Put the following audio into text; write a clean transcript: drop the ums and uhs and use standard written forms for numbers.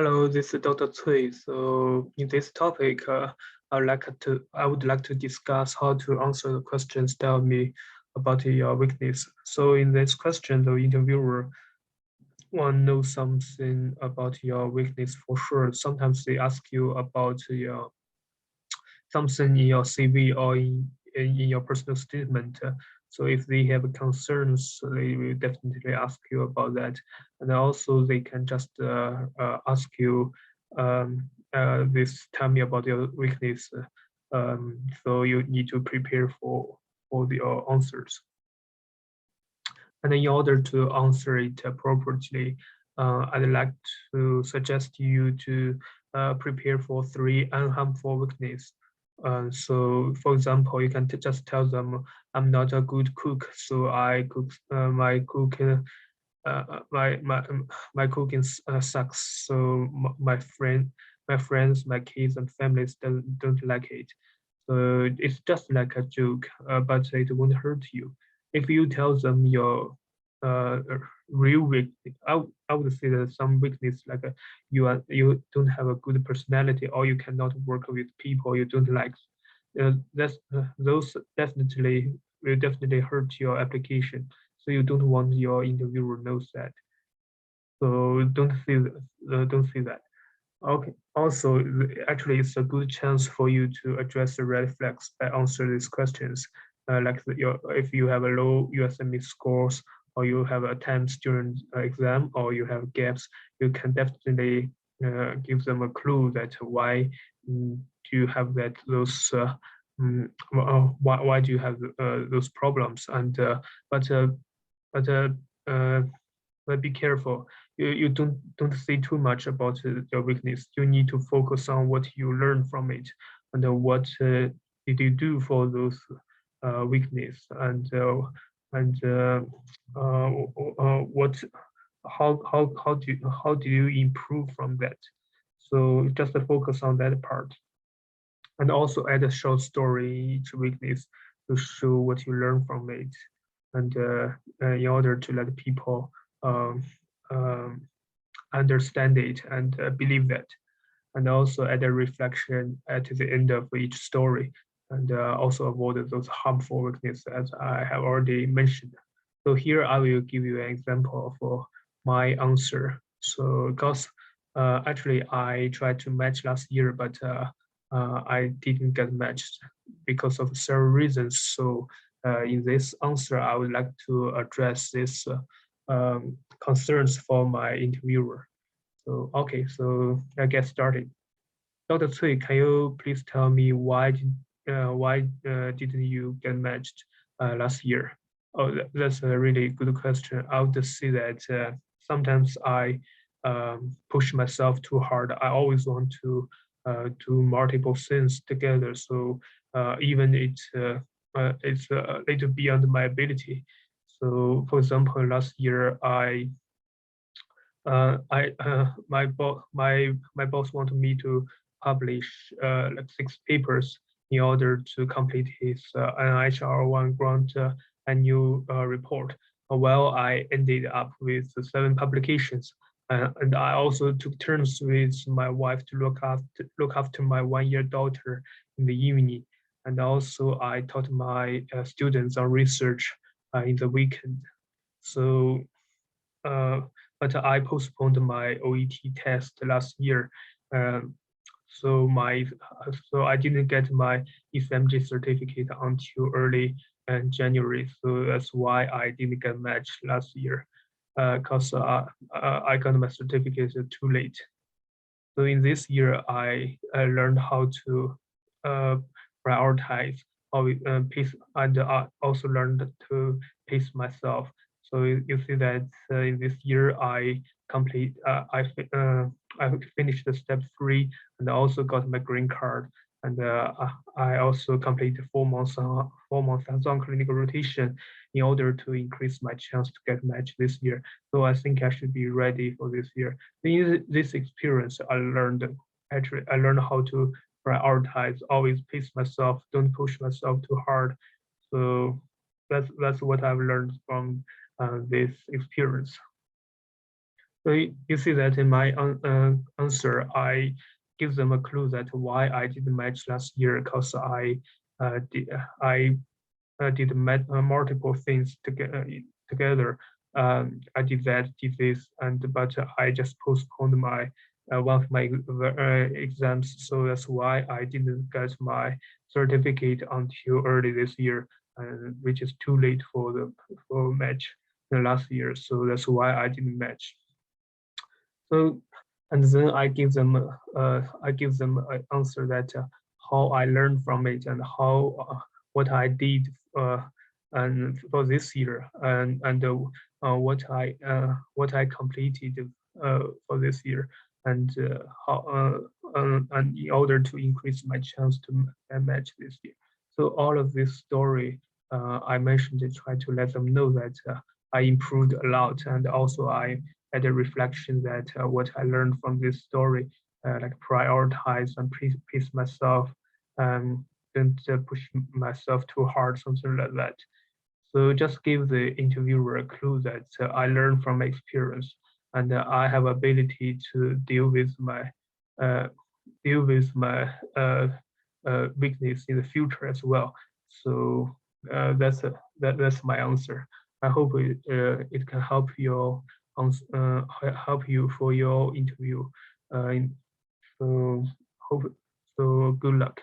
Hello, this is Dr. Cui. So in this topic, I would like to discuss how to answer the questions tell me about your weakness. So in this question, the interviewer want to know something about your weakness for sure. Sometimes they ask you about your something in your CV or in your personal statement. So if they have concerns, they will definitely ask you about that. And also they can just ask you, this tell me about your weakness. So you need to prepare for the answers. And in order to answer it appropriately, I'd like to suggest you to prepare for three unharmful weakness. So, for example, you can just tell them, "I'm not a good cook, so I cook my cooking my cooking sucks. So my friends, my kids, and families don't like it. So it's just like a joke, but it won't hurt you. If you tell them your uh, real weakness, I would say that some weakness like you don't have a good personality or you cannot work with people you don't like. Those will definitely hurt your application. So you don't want your interviewer knows that. So don't say that. Okay. Also, actually, it's a good chance for you to address the red flags by answer these questions. If you have a low USME scores or you have attempts during exam or you have gaps, you can definitely give them a clue that why do you have why do you have those problems but uh, but uh, uh, but be careful. You don't say too much about your weakness. You need to focus on what you learn from it and what did you do for those weakness and uh, what how do you improve from that? So just focus on that part and also add a short story each weakness to show what you learn from it and in order to let people um, um, understand it and believe that and also add a reflection at the end of each story and also avoid those harmful weaknesses as I have already mentioned. So here I will give you an example for my answer. So because actually I tried to match last year, but I didn't get matched because of several reasons. So in this answer, I would like to address these concerns for my interviewer. So okay, so let's get started. Dr. Cui, can you please tell me why didn't you get matched last year? Oh, that's a really good question. I would just say that sometimes I push myself too hard. I always want to do multiple things together. So even it's a little beyond my ability. So, for example, last year my boss wanted me to publish like 6 papers in order to complete his NHR1 grant annual report. Well, I ended up with 7 publications, and I also took turns with my wife to look after my 1 year daughter in the evening, and also I taught my students on research in the weekend. So uh, but I postponed my OET test last year. Um, so I didn't get my SMG certificate until early January. So that's why I didn't get matched last year, because I got my certificate too late. So in this year, I learned how to uh, prioritize how pace, and I also learned to pace myself. So you see that in this year, I finished the step 3 and also got my green card. And I also completed 4 months hands-on clinical rotation in order to increase my chance to get matched this year. So I think I should be ready for this year. In this experience, I learned how to prioritize, always pace myself, don't push myself too hard. So that's what I've learned from this experience. So you see that in my answer, I give them a clue that why I didn't match last year, because I did multiple things together. I did that, did this, but I just postponed my one of my exams, so that's why I didn't get my certificate until early this year, which is too late for the for match last year. So that's why I didn't match. So, and then I give them an answer that how I learned from it and how what I did uh, and for this year what I completed for this year and how and in order to increase my chance to match this year. So all of this story I mentioned to try to let them know that I improved a lot, and also I had a reflection that what I learned from this story, like prioritize and pace myself, don't push myself too hard, something like that. So just give the interviewer a clue that I learned from experience, and I have ability to uh, deal with my weakness in the future as well. So that's my answer. I hope it can help help you for your interview. In, so hope so. Good luck.